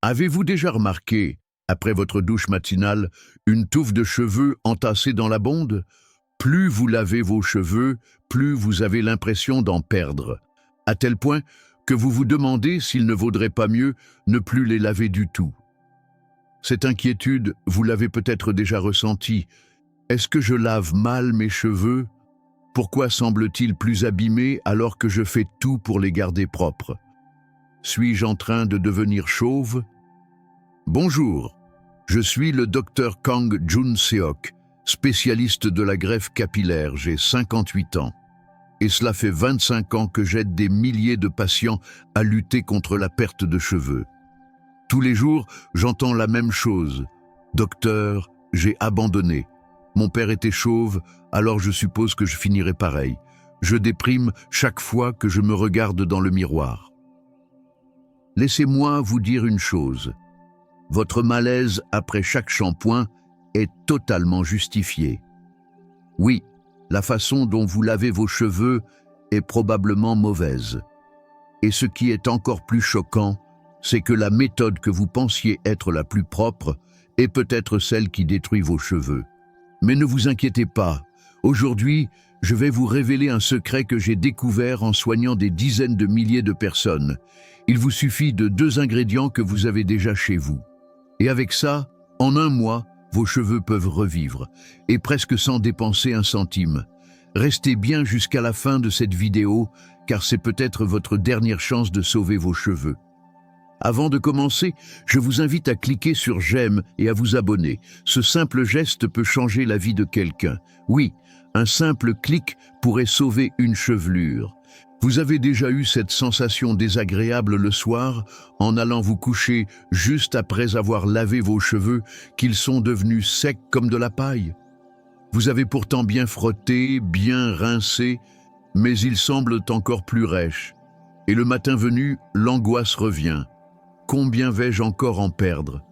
Avez-vous déjà remarqué, après votre douche matinale, une touffe de cheveux entassée dans la bonde? Plus vous lavez vos cheveux, plus vous avez l'impression d'en perdre, à tel point que vous vous demandez s'il ne vaudrait pas mieux ne plus les laver du tout. Cette inquiétude, vous l'avez peut-être déjà ressentie. Est-ce que je lave mal mes cheveux? Pourquoi semblent-ils plus abîmés alors que je fais tout pour les garder propres? Suis-je en train de devenir chauve? Bonjour, je suis le Dr Kang Jun-seok, spécialiste de la greffe capillaire. J'ai 58 ans. Et cela fait 25 ans que j'aide des milliers de patients à lutter contre la perte de cheveux. Tous les jours, j'entends la même chose. Docteur, j'ai abandonné. Mon père était chauve, alors je suppose que je finirai pareil. Je déprime chaque fois que je me regarde dans le miroir. Laissez-moi vous dire une chose. Votre malaise après chaque shampoing est totalement justifié. Oui, la façon dont vous lavez vos cheveux est probablement mauvaise. Et ce qui est encore plus choquant, c'est que la méthode que vous pensiez être la plus propre est peut-être celle qui détruit vos cheveux. Mais ne vous inquiétez pas, aujourd'hui, je vais vous révéler un secret que j'ai découvert en soignant des dizaines de milliers de personnes. Il vous suffit de 2 ingrédients que vous avez déjà chez vous. Et avec ça, en 1 mois, vos cheveux peuvent revivre, et presque sans dépenser un centime. Restez bien jusqu'à la fin de cette vidéo, car c'est peut-être votre dernière chance de sauver vos cheveux. Avant de commencer, je vous invite à cliquer sur j'aime et à vous abonner. Ce simple geste peut changer la vie de quelqu'un. Oui, un simple clic pourrait sauver une chevelure. Vous avez déjà eu cette sensation désagréable le soir, en allant vous coucher juste après avoir lavé vos cheveux, qu'ils sont devenus secs comme de la paille? Vous avez pourtant bien frotté, bien rincé, mais ils semblent encore plus rêches. Et le matin venu, l'angoisse revient. Combien vais-je encore en perdre?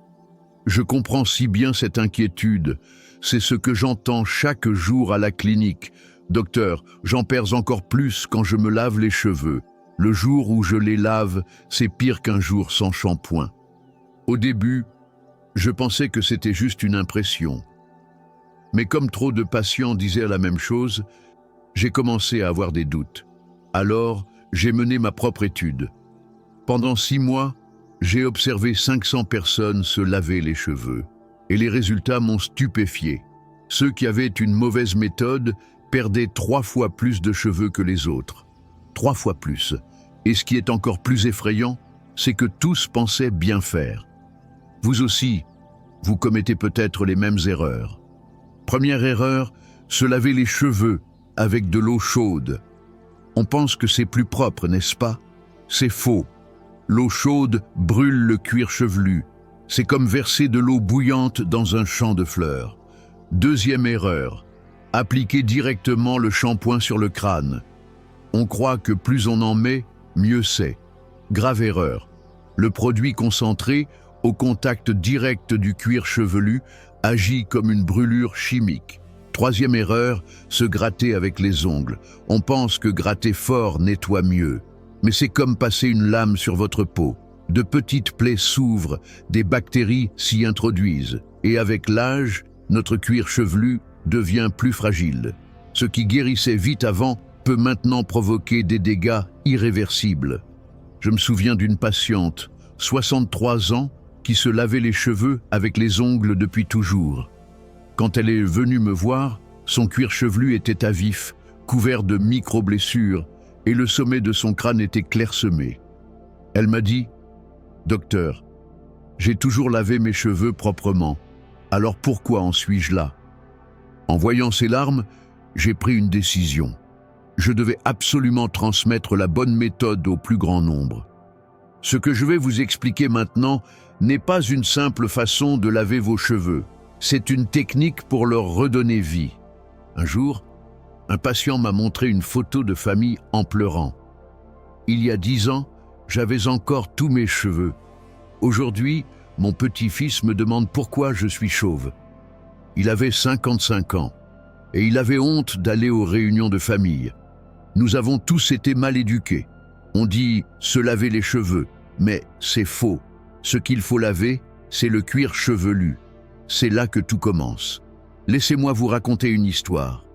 Je comprends si bien cette inquiétude. C'est ce que j'entends chaque jour à la clinique. Docteur, j'en perds encore plus quand je me lave les cheveux. Le jour où je les lave, c'est pire qu'un jour sans shampoing. Au début, je pensais que c'était juste une impression. Mais comme trop de patients disaient la même chose, j'ai commencé à avoir des doutes. Alors, j'ai mené ma propre étude. Pendant 6 mois, j'ai observé 500 personnes se laver les cheveux. Et les résultats m'ont stupéfié. Ceux qui avaient une mauvaise méthode perdaient 3 fois plus de cheveux que les autres. 3 fois plus. Et ce qui est encore plus effrayant, c'est que tous pensaient bien faire. Vous aussi, vous commettez peut-être les mêmes erreurs. Première erreur, se laver les cheveux avec de l'eau chaude. On pense que c'est plus propre, n'est-ce pas? C'est faux. L'eau chaude brûle le cuir chevelu. C'est comme verser de l'eau bouillante dans un champ de fleurs. Deuxième erreur, appliquer directement le shampoing sur le crâne. On croit que plus on en met, mieux c'est. Grave erreur. Le produit concentré, au contact direct du cuir chevelu, agit comme une brûlure chimique. Troisième erreur, se gratter avec les ongles. On pense que gratter fort nettoie mieux. Mais c'est comme passer une lame sur votre peau. De petites plaies s'ouvrent, des bactéries s'y introduisent. Et avec l'âge, notre cuir chevelu devient plus fragile. Ce qui guérissait vite avant peut maintenant provoquer des dégâts irréversibles. Je me souviens d'une patiente, 63 ans, qui se lavait les cheveux avec les ongles depuis toujours. Quand elle est venue me voir, son cuir chevelu était à vif, couvert de micro-blessures, et le sommet de son crâne était clairsemé. Elle m'a dit « Docteur, j'ai toujours lavé mes cheveux proprement, alors pourquoi en suis-je là ?» En voyant ses larmes, j'ai pris une décision. Je devais absolument transmettre la bonne méthode au plus grand nombre. Ce que je vais vous expliquer maintenant n'est pas une simple façon de laver vos cheveux. C'est une technique pour leur redonner vie. Un jour, un patient m'a montré une photo de famille en pleurant. Il y a 10 ans, j'avais encore tous mes cheveux. Aujourd'hui, mon petit-fils me demande pourquoi je suis chauve. Il avait 55 ans et il avait honte d'aller aux réunions de famille. Nous avons tous été mal éduqués. On dit se laver les cheveux, mais c'est faux. Ce qu'il faut laver, c'est le cuir chevelu. C'est là que tout commence. Laissez-moi vous raconter une histoire.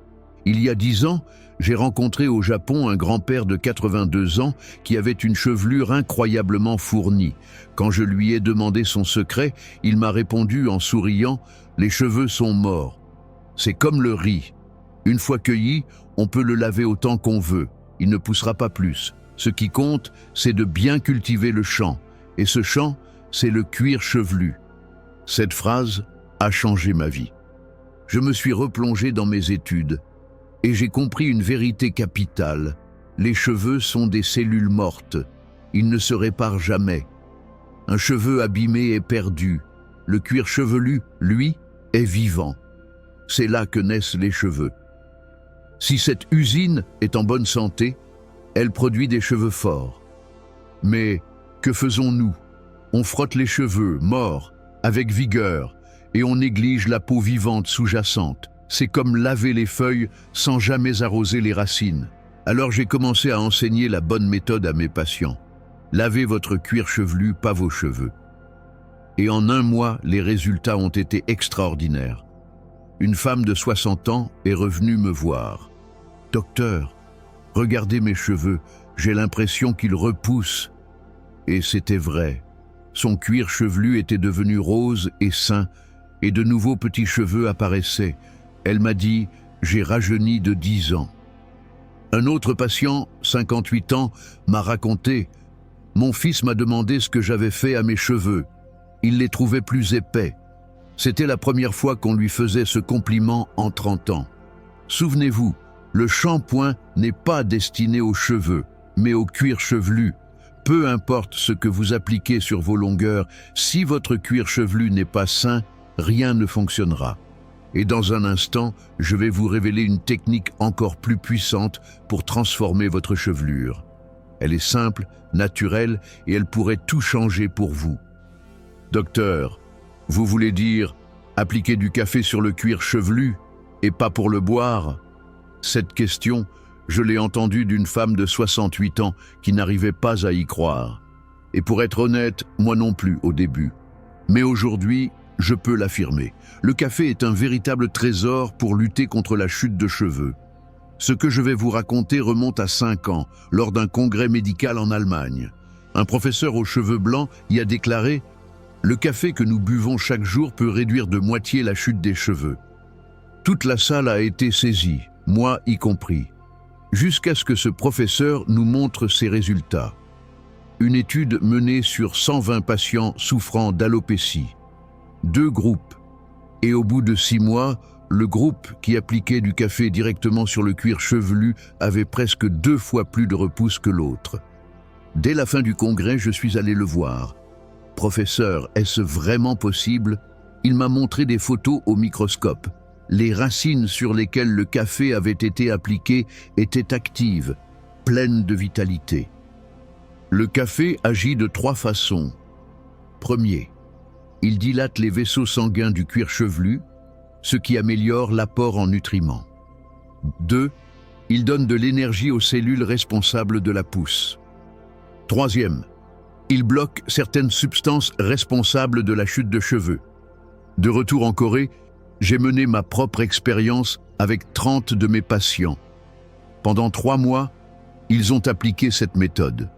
Il y a 10 ans, j'ai rencontré au Japon un grand-père de 82 ans qui avait une chevelure incroyablement fournie. Quand je lui ai demandé son secret, il m'a répondu en souriant « Les cheveux sont morts. C'est comme le riz. Une fois cueilli, on peut le laver autant qu'on veut. Il ne poussera pas plus. Ce qui compte, c'est de bien cultiver le champ. Et ce champ, c'est le cuir chevelu. » Cette phrase a changé ma vie. Je me suis replongé dans mes études et j'ai compris une vérité capitale. Les cheveux sont des cellules mortes. Ils ne se réparent jamais. Un cheveu abîmé est perdu. Le cuir chevelu, lui, est vivant. C'est là que naissent les cheveux. Si cette usine est en bonne santé, elle produit des cheveux forts. Mais que faisons-nous? On frotte les cheveux morts avec vigueur et on néglige la peau vivante sous-jacente. C'est comme laver les feuilles sans jamais arroser les racines. Alors j'ai commencé à enseigner la bonne méthode à mes patients. Lavez votre cuir chevelu, pas vos cheveux. Et en 1 mois, les résultats ont été extraordinaires. Une femme de 60 ans est revenue me voir. « Docteur, regardez mes cheveux, j'ai l'impression qu'ils repoussent. » Et c'était vrai. Son cuir chevelu était devenu rose et sain, et de nouveaux petits cheveux apparaissaient. Elle m'a dit « J'ai rajeuni de 10 ans. » Un autre patient, 58 ans, m'a raconté « Mon fils m'a demandé ce que j'avais fait à mes cheveux. Il les trouvait plus épais. » C'était la première fois qu'on lui faisait ce compliment en 30 ans. Souvenez-vous, le shampoing n'est pas destiné aux cheveux, mais au cuir chevelu. Peu importe ce que vous appliquez sur vos longueurs, si votre cuir chevelu n'est pas sain, rien ne fonctionnera. Et dans un instant, je vais vous révéler une technique encore plus puissante pour transformer votre chevelure. Elle est simple, naturelle et elle pourrait tout changer pour vous. Docteur, vous voulez dire appliquer du café sur le cuir chevelu et pas pour le boire? Cette question, je l'ai entendue d'une femme de 68 ans qui n'arrivait pas à y croire. Et pour être honnête, moi non plus au début. Mais aujourd'hui, je peux l'affirmer. Le café est un véritable trésor pour lutter contre la chute de cheveux. Ce que je vais vous raconter remonte à 5 ans, lors d'un congrès médical en Allemagne. Un professeur aux cheveux blancs y a déclaré « Le café que nous buvons chaque jour peut réduire de moitié la chute des cheveux. » Toute la salle a été saisie, moi y compris, jusqu'à ce que ce professeur nous montre ses résultats. Une étude menée sur 120 patients souffrant d'alopécie. 2 groupes. Et au bout de 6 mois, le groupe qui appliquait du café directement sur le cuir chevelu avait presque 2 fois plus de repousse que l'autre. Dès la fin du congrès, je suis allé le voir. « Professeur, est-ce vraiment possible ?» Il m'a montré des photos au microscope. Les racines sur lesquelles le café avait été appliqué étaient actives, pleines de vitalité. Le café agit de 3 façons. Premier, il dilate les vaisseaux sanguins du cuir chevelu, ce qui améliore l'apport en nutriments. 2, il donne de l'énergie aux cellules responsables de la pousse. Troisième, il bloque certaines substances responsables de la chute de cheveux. De retour en Corée, j'ai mené ma propre expérience avec 30 de mes patients. Pendant 3 mois, ils ont appliqué cette méthode.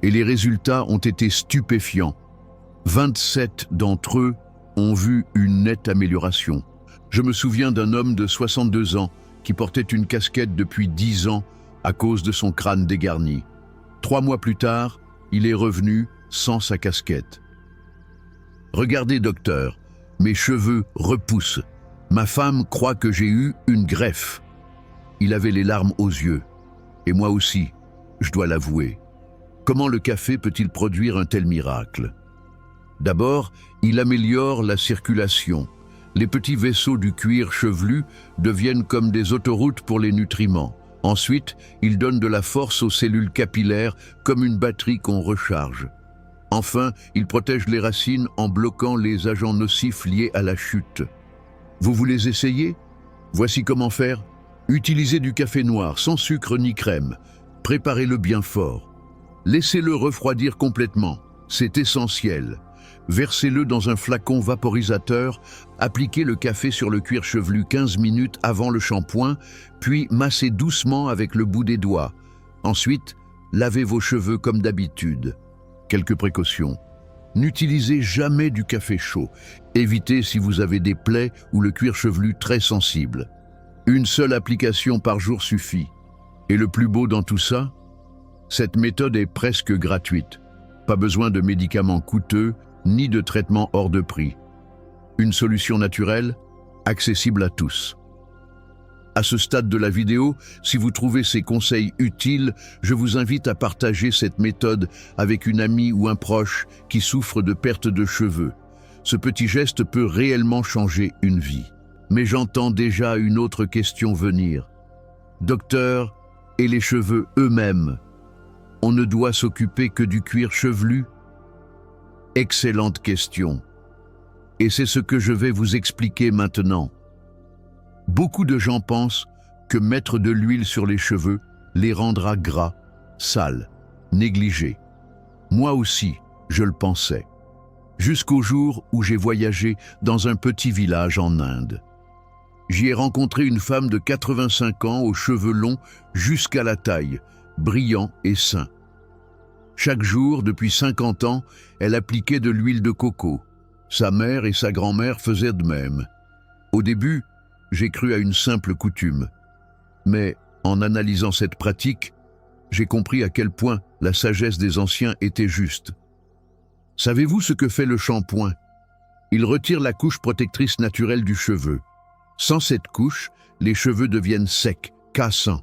Et les résultats ont été stupéfiants. 27 d'entre eux ont vu une nette amélioration. Je me souviens d'un homme de 62 ans qui portait une casquette depuis 10 ans à cause de son crâne dégarni. 3 mois plus tard, il est revenu sans sa casquette. « Regardez, docteur, mes cheveux repoussent. Ma femme croit que j'ai eu une greffe. » Il avait les larmes aux yeux. Et moi aussi, je dois l'avouer. Comment le café peut-il produire un tel miracle? D'abord, il améliore la circulation. Les petits vaisseaux du cuir chevelu deviennent comme des autoroutes pour les nutriments. Ensuite, il donne de la force aux cellules capillaires comme une batterie qu'on recharge. Enfin, il protège les racines en bloquant les agents nocifs liés à la chute. Vous voulez essayer? Voici comment faire. Utilisez du café noir sans sucre ni crème. Préparez-le bien fort. Laissez-le refroidir complètement. C'est essentiel. Versez-le dans un flacon vaporisateur, appliquez le café sur le cuir chevelu 15 minutes avant le shampoing, puis massez doucement avec le bout des doigts. Ensuite, lavez vos cheveux comme d'habitude. Quelques précautions. N'utilisez jamais du café chaud. Évitez si vous avez des plaies ou le cuir chevelu très sensible. Une seule application par jour suffit. Et le plus beau dans tout ça, cette méthode est presque gratuite. Pas besoin de médicaments coûteux, ni de traitements hors de prix. Une solution naturelle, accessible à tous. À ce stade de la vidéo, si vous trouvez ces conseils utiles, je vous invite à partager cette méthode avec une amie ou un proche qui souffre de perte de cheveux. Ce petit geste peut réellement changer une vie. Mais j'entends déjà une autre question venir. Docteur, et les cheveux eux-mêmes, on ne doit s'occuper que du cuir chevelu? Excellente question. Et c'est ce que je vais vous expliquer maintenant. Beaucoup de gens pensent que mettre de l'huile sur les cheveux les rendra gras, sales, négligés. Moi aussi, je le pensais. Jusqu'au jour où j'ai voyagé dans un petit village en Inde. J'y ai rencontré une femme de 85 ans aux cheveux longs jusqu'à la taille, brillants et sains. Chaque jour, depuis 50 ans, elle appliquait de l'huile de coco. Sa mère et sa grand-mère faisaient de même. Au début, j'ai cru à une simple coutume. Mais en analysant cette pratique, j'ai compris à quel point la sagesse des anciens était juste. Savez-vous ce que fait le shampoing? Il retire la couche protectrice naturelle du cheveu. Sans cette couche, les cheveux deviennent secs, cassants.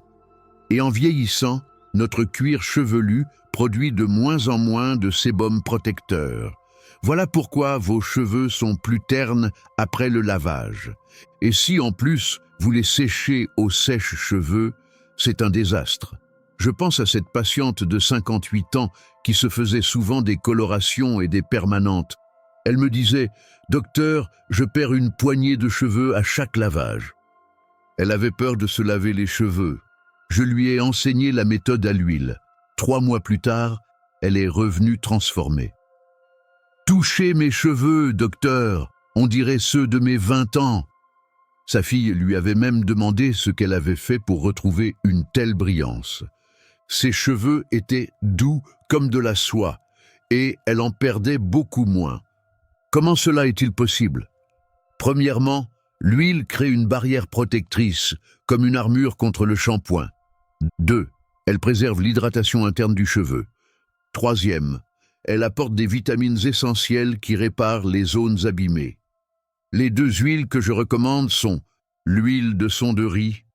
Et en vieillissant, notre cuir chevelu produit de moins en moins de sébum protecteur. Voilà pourquoi vos cheveux sont plus ternes après le lavage. Et si en plus vous les séchez au sèche-cheveux, c'est un désastre. Je pense à cette patiente de 58 ans qui se faisait souvent des colorations et des permanentes. Elle me disait « Docteur, je perds une poignée de cheveux à chaque lavage ». Elle avait peur de se laver les cheveux. Je lui ai enseigné la méthode à l'huile. 3 mois plus tard, elle est revenue transformée. « Touchez mes cheveux, docteur, on dirait ceux de mes 20 ans ». Sa fille lui avait même demandé ce qu'elle avait fait pour retrouver une telle brillance. Ses cheveux étaient doux comme de la soie, et elle en perdait beaucoup moins. Comment cela est-il possible? Premièrement, l'huile crée une barrière protectrice, comme une armure contre le shampoing. 2. Elle préserve l'hydratation interne du cheveu. 3e, elle apporte des vitamines essentielles qui réparent les zones abîmées. Les 2 huiles que je recommande sont l'huile de son de riz.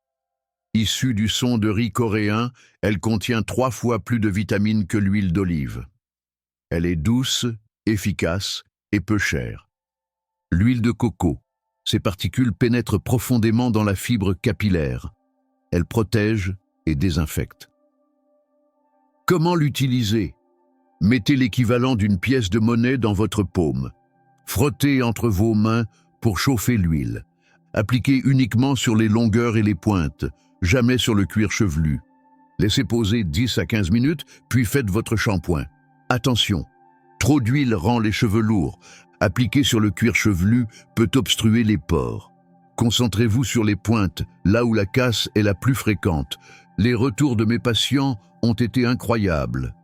Issue du son de riz coréen, elle contient 3 fois plus de vitamines que l'huile d'olive. Elle est douce, efficace et peu chère. L'huile de coco. Ses particules pénètrent profondément dans la fibre capillaire. Elle protège et désinfecte. Comment l'utiliser? Mettez l'équivalent d'une pièce de monnaie dans votre paume. Frottez entre vos mains pour chauffer l'huile. Appliquez uniquement sur les longueurs et les pointes, jamais sur le cuir chevelu. Laissez poser 10 à 15 minutes, puis faites votre shampoing. Attention, trop d'huile rend les cheveux lourds. Appliquer sur le cuir chevelu peut obstruer les pores. Concentrez-vous sur les pointes, là où la casse est la plus fréquente. Les retours de mes patients ont été incroyables.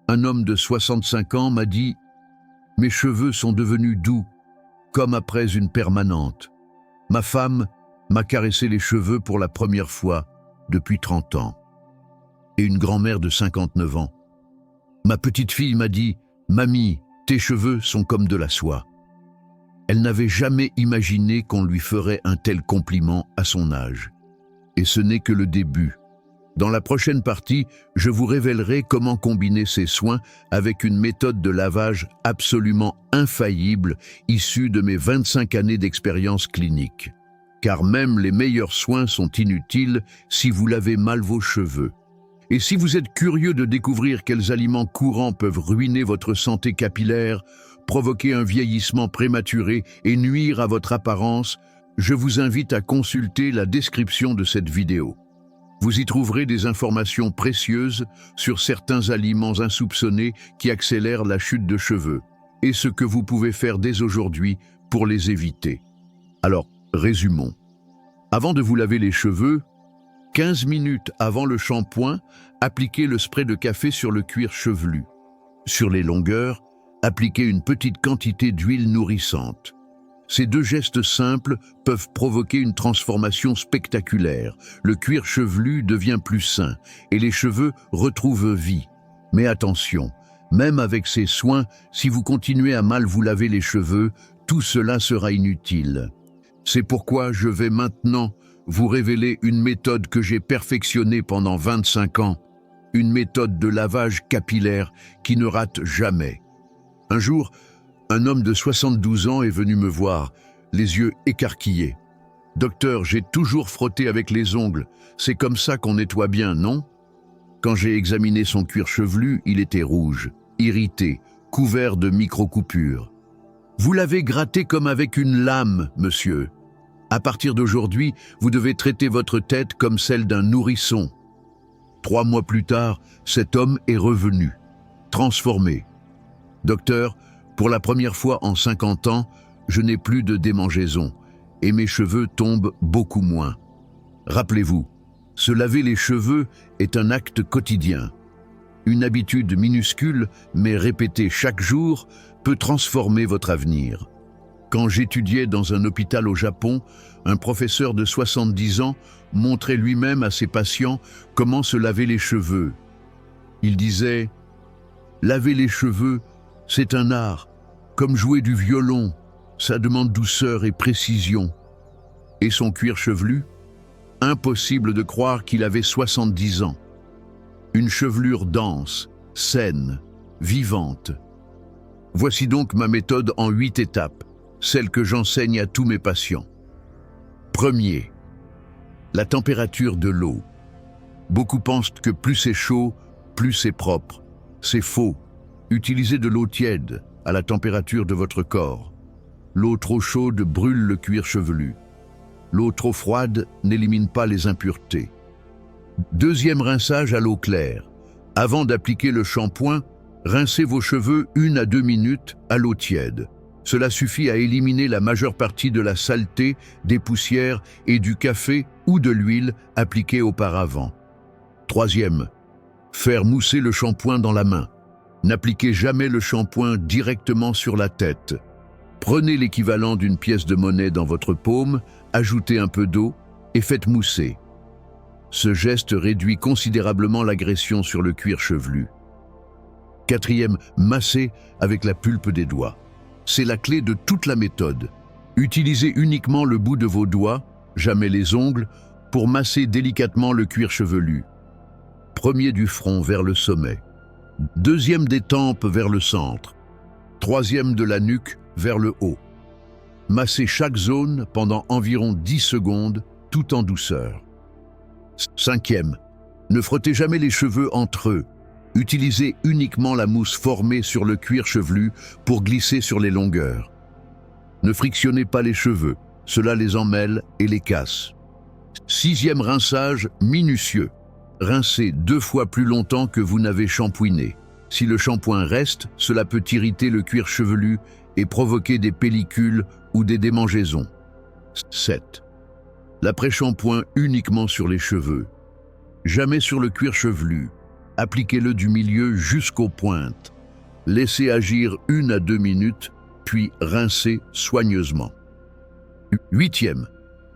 Un homme de 65 ans m'a dit « Mes cheveux sont devenus doux, comme après une permanente. Ma femme m'a caressé les cheveux pour la première fois depuis 30 ans. » Et une grand-mère de 59 ans. Ma petite fille m'a dit « Mamie, tes cheveux sont comme de la soie. » Elle n'avait jamais imaginé qu'on lui ferait un tel compliment à son âge. Et ce n'est que le début. Dans la prochaine partie, je vous révélerai comment combiner ces soins avec une méthode de lavage absolument infaillible issue de mes 25 années d'expérience clinique. Car même les meilleurs soins sont inutiles si vous lavez mal vos cheveux. Et si vous êtes curieux de découvrir quels aliments courants peuvent ruiner votre santé capillaire, provoquer un vieillissement prématuré et nuire à votre apparence, je vous invite à consulter la description de cette vidéo. Vous y trouverez des informations précieuses sur certains aliments insoupçonnés qui accélèrent la chute de cheveux et ce que vous pouvez faire dès aujourd'hui pour les éviter. Alors, résumons. Avant de vous laver les cheveux, 15 minutes avant le shampoing, appliquez le spray de café sur le cuir chevelu. Sur les longueurs, appliquez une petite quantité d'huile nourrissante. Ces deux gestes simples peuvent provoquer une transformation spectaculaire. Le cuir chevelu devient plus sain et les cheveux retrouvent vie. Mais attention, même avec ces soins, si vous continuez à mal vous laver les cheveux, tout cela sera inutile. C'est pourquoi je vais maintenant vous révéler une méthode que j'ai perfectionnée pendant 25 ans, une méthode de lavage capillaire qui ne rate jamais. Un jour, un homme de 72 ans est venu me voir, les yeux écarquillés. « Docteur, j'ai toujours frotté avec les ongles. C'est comme ça qu'on nettoie bien, non ?» Quand j'ai examiné son cuir chevelu, il était rouge, irrité, couvert de micro-coupures. « Vous l'avez gratté comme avec une lame, monsieur. À partir d'aujourd'hui, vous devez traiter votre tête comme celle d'un nourrisson. » 3 mois plus tard, cet homme est revenu, transformé. « Docteur, pour la première fois en 50 ans, je n'ai plus de démangeaison et mes cheveux tombent beaucoup moins. » Rappelez-vous, se laver les cheveux est un acte quotidien. Une habitude minuscule, mais répétée chaque jour, peut transformer votre avenir. Quand j'étudiais dans un hôpital au Japon, un professeur de 70 ans montrait lui-même à ses patients comment se laver les cheveux. Il disait « Laver les cheveux, c'est un art, comme jouer du violon, ça demande douceur et précision. » Et son cuir chevelu? Impossible de croire qu'il avait 70 ans. Une chevelure dense, saine, vivante. Voici donc ma méthode en 8 étapes, celle que j'enseigne à tous mes patients. Premier, la température de l'eau. Beaucoup pensent que plus c'est chaud, plus c'est propre. C'est faux. Utilisez de l'eau tiède, à la température de votre corps. L'eau trop chaude brûle le cuir chevelu. L'eau trop froide n'élimine pas les impuretés. Deuxième rinçage à l'eau claire. Avant d'appliquer le shampoing, rincez vos cheveux 1 à 2 minutes à l'eau tiède. Cela suffit à éliminer la majeure partie de la saleté, des poussières et du café ou de l'huile appliquée auparavant. Troisième, faire mousser le shampoing dans la main. N'appliquez jamais le shampoing directement sur la tête. Prenez l'équivalent d'une pièce de monnaie dans votre paume, ajoutez un peu d'eau et faites mousser. Ce geste réduit considérablement l'agression sur le cuir chevelu. Quatrième, massez avec la pulpe des doigts. C'est la clé de toute la méthode. Utilisez uniquement le bout de vos doigts, jamais les ongles, pour masser délicatement le cuir chevelu. Premier du front vers le sommet. Deuxième des tempes vers le centre. Troisième de la nuque vers le haut. Massez chaque zone pendant environ 10 secondes, tout en douceur. Cinquième, ne frottez jamais les cheveux entre eux. Utilisez uniquement la mousse formée sur le cuir chevelu pour glisser sur les longueurs. Ne frictionnez pas les cheveux, cela les emmêle et les casse. Sixième rinçage minutieux. Rincez 2 fois plus longtemps que vous n'avez shampooiné. Si le shampoing reste, cela peut irriter le cuir chevelu et provoquer des pellicules ou des démangeaisons. 7. L'après-shampoing uniquement sur les cheveux. Jamais sur le cuir chevelu. Appliquez-le du milieu jusqu'aux pointes. Laissez agir 1 à 2 minutes, puis rincez soigneusement. 8e.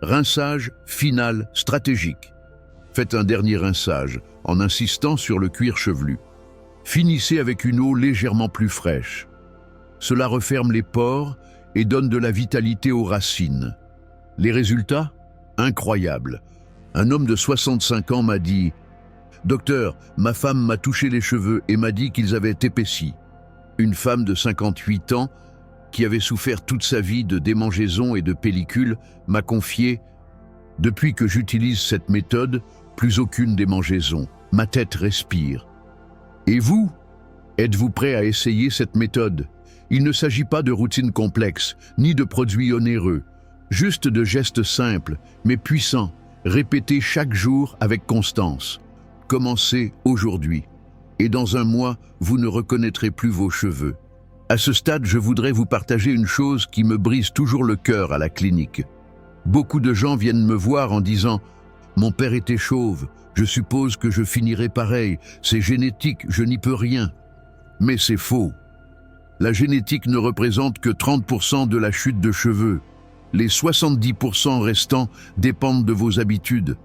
Rinçage final stratégique. Faites un dernier rinçage en insistant sur le cuir chevelu. Finissez avec une eau légèrement plus fraîche. Cela referme les pores et donne de la vitalité aux racines. Les résultats? Incroyables. Un homme de 65 ans m'a dit « Docteur, ma femme m'a touché les cheveux et m'a dit qu'ils avaient épaissi. » Une femme de 58 ans, qui avait souffert toute sa vie de démangeaisons et de pellicules, m'a confié « Depuis que j'utilise cette méthode, plus aucune démangeaison. Ma tête respire. » Et vous? Êtes-vous prêt à essayer cette méthode? Il ne s'agit pas de routines complexes, ni de produits onéreux, juste de gestes simples, mais puissants, Répétez chaque jour avec constance. Commencez aujourd'hui. Et dans un mois, vous ne reconnaîtrez plus vos cheveux. À ce stade, je voudrais vous partager une chose qui me brise toujours le cœur à la clinique. Beaucoup de gens viennent me voir en disant « Mon père était chauve, je suppose que je finirai pareil, c'est génétique, je n'y peux rien. » Mais c'est faux. La génétique ne représente que 30% de la chute de cheveux. Les 70% restants dépendent de vos habitudes.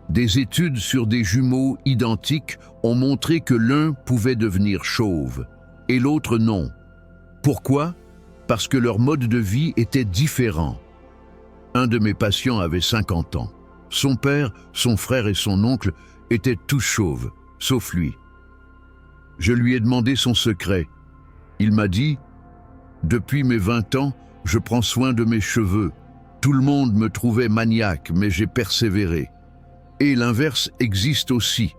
Des études sur des jumeaux identiques ont montré que l'un pouvait devenir chauve et l'autre non. Pourquoi? Parce que leur mode de vie était différent. Un de mes patients avait 50 ans. Son père, son frère et son oncle étaient tous chauves, sauf lui. Je lui ai demandé son secret. Il m'a dit « Depuis mes 20 ans, je prends soin de mes cheveux. Tout le monde me trouvait maniaque, mais j'ai persévéré. » Et l'inverse existe aussi.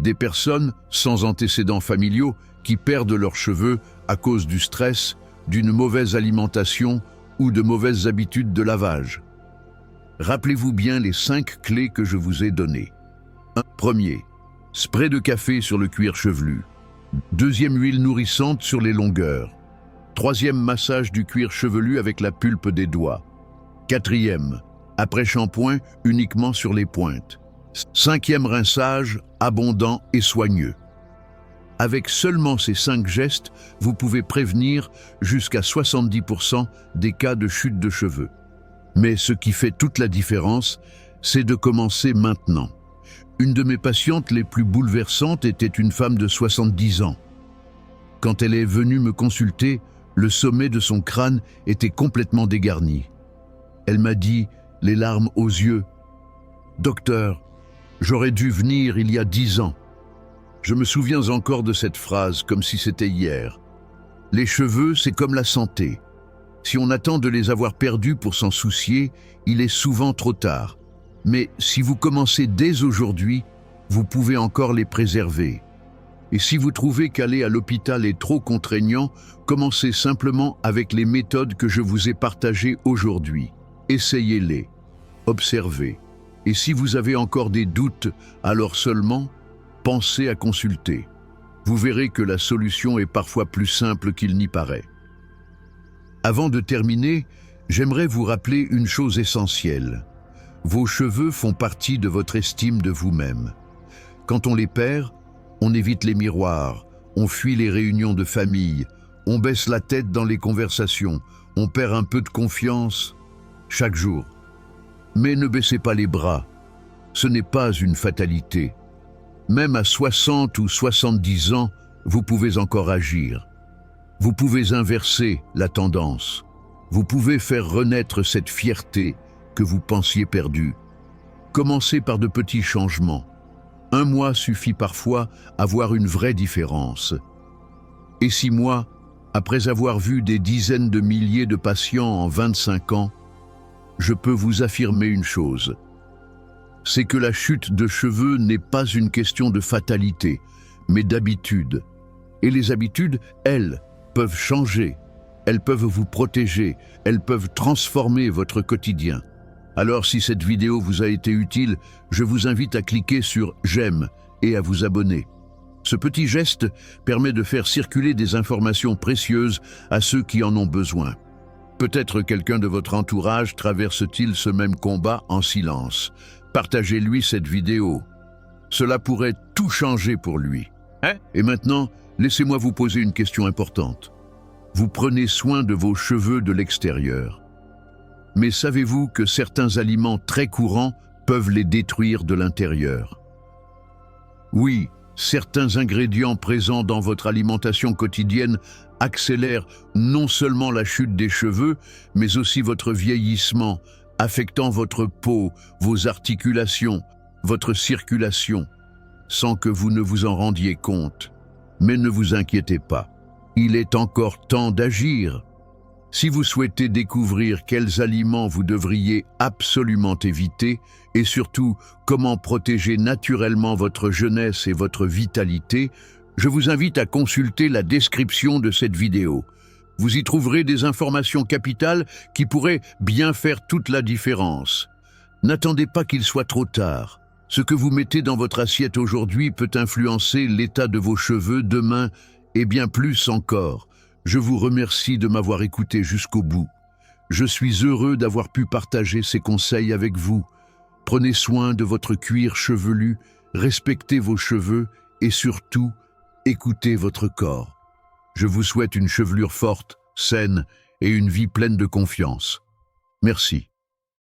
Des personnes sans antécédents familiaux qui perdent leurs cheveux à cause du stress, d'une mauvaise alimentation ou de mauvaises habitudes de lavage. Rappelez-vous bien les 5 clés que je vous ai données. Premier, spray de café sur le cuir chevelu. Deuxième, huile nourrissante sur les longueurs. Troisième, massage du cuir chevelu avec la pulpe des doigts. Quatrième, après shampoing uniquement sur les pointes. Cinquième, rinçage abondant et soigneux. Avec seulement ces 5 gestes, vous pouvez prévenir jusqu'à 70% des cas de chute de cheveux. Mais ce qui fait toute la différence, c'est de commencer maintenant. Une de mes patientes les plus bouleversantes était une femme de 70 ans. Quand elle est venue me consulter, le sommet de son crâne était complètement dégarni. Elle m'a dit, les larmes aux yeux, « Docteur, j'aurais dû venir il y a 10 ans. » Je me souviens encore de cette phrase comme si c'était hier. Les cheveux, c'est comme la santé. Si on attend de les avoir perdus pour s'en soucier, il est souvent trop tard. Mais si vous commencez dès aujourd'hui, vous pouvez encore les préserver. Et si vous trouvez qu'aller à l'hôpital est trop contraignant, commencez simplement avec les méthodes que je vous ai partagées aujourd'hui. Essayez-les, observez. Et si vous avez encore des doutes, alors seulement, pensez à consulter. Vous verrez que la solution est parfois plus simple qu'il n'y paraît. Avant de terminer, j'aimerais vous rappeler une chose essentielle. Vos cheveux font partie de votre estime de vous-même. Quand on les perd, on évite les miroirs, on fuit les réunions de famille, on baisse la tête dans les conversations, on perd un peu de confiance chaque jour. Mais ne baissez pas les bras, ce n'est pas une fatalité. Même à 60 ou 70 ans, vous pouvez encore agir. Vous pouvez inverser la tendance. Vous pouvez faire renaître cette fierté que vous pensiez perdue. Commencez par de petits changements. Un mois suffit parfois à voir une vraie différence. Et 6 mois, après avoir vu des dizaines de milliers de patients en 25 ans, je peux vous affirmer une chose. C'est que la chute de cheveux n'est pas une question de fatalité, mais d'habitude. Et les habitudes, elles, peuvent changer. Elles peuvent vous protéger. Elles peuvent transformer votre quotidien. Alors si cette vidéo vous a été utile, je vous invite à cliquer sur « J'aime » et à vous abonner. Ce petit geste permet de faire circuler des informations précieuses à ceux qui en ont besoin. Peut-être quelqu'un de votre entourage traverse-t-il ce même combat en silence. Partagez-lui cette vidéo. Cela pourrait tout changer pour lui. Et maintenant, laissez-moi vous poser une question importante. Vous prenez soin de vos cheveux de l'extérieur. Mais savez-vous que certains aliments très courants peuvent les détruire de l'intérieur? Oui, certains ingrédients présents dans votre alimentation quotidienne accélèrent non seulement la chute des cheveux, mais aussi votre vieillissement, affectant votre peau, vos articulations, votre circulation, sans que vous ne vous en rendiez compte. Mais ne vous inquiétez pas, il est encore temps d'agir. Si vous souhaitez découvrir quels aliments vous devriez absolument éviter et surtout comment protéger naturellement votre jeunesse et votre vitalité, je vous invite à consulter la description de cette vidéo. Vous y trouverez des informations capitales qui pourraient bien faire toute la différence. N'attendez pas qu'il soit trop tard. Ce que vous mettez dans votre assiette aujourd'hui peut influencer l'état de vos cheveux demain et bien plus encore. Je vous remercie de m'avoir écouté jusqu'au bout. Je suis heureux d'avoir pu partager ces conseils avec vous. Prenez soin de votre cuir chevelu, respectez vos cheveux et surtout, écoutez votre corps. Je vous souhaite une chevelure forte, saine et une vie pleine de confiance. Merci.